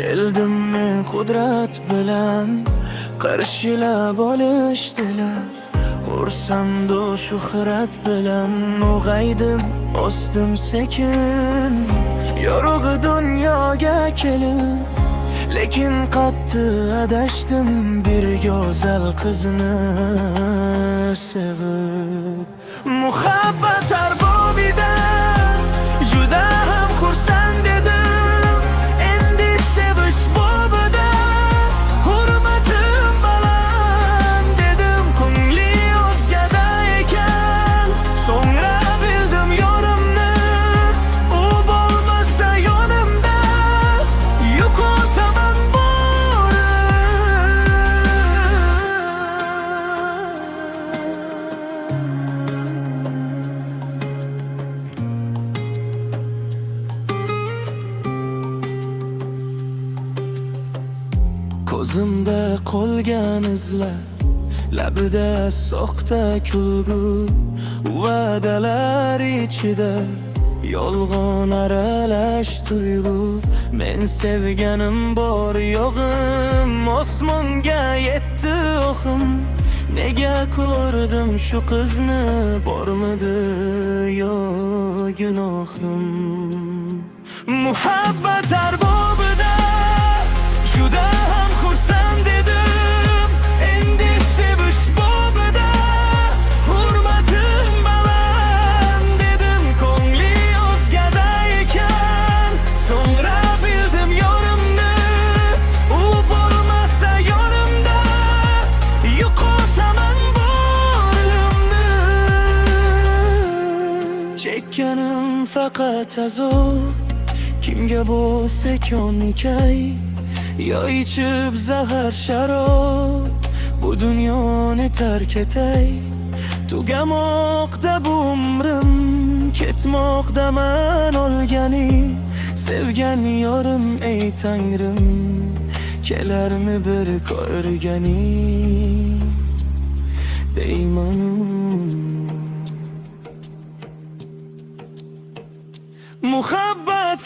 Keldimmi qudrat bilan qarshilab olishdilar. Xursando shuhrat bilan ulg'aydim, o'sdim sekin. Yorug'i dunyoga kelib, lekin qattiq adashdim bir go'zal qizni sevib. Muhabbat arbobida juda ham xursand edim. Endi sevish bobida hurmatim baland dedim. Ko'ngli o'zgada ekan, so'ngra bildim yorimni. U bo'lmasa yonimda yo'qotaman ko'zimda qolgan izlar, labida soxta kulgu, va'dalar ichida yolg'on aralash tuyg'u. Men sevganim bor yo'g'im, osmonga yetdi o'xim. Nega ko'rdim shu qizni, bormidi yo gunohim. Muhabbat arbobida juda ham xursand edim. Endi sevish bobida hurmatim baland dedim. Ko'ngli o'zgada ekan, so'ngra bildim yorimni. U bo'lmasa yonimda yo'qotaman borimni. Chekkanim faqat azob, kimga bo'lsa ko'nikay, yo ichib zahar sharob, bu dunyoni tark etay. Tugamoqda bu umrim, ketmoqdaman olgani. Sevgan yorim ey tangrim, kelarmi bir ko'rgani deymanu. Muhabbat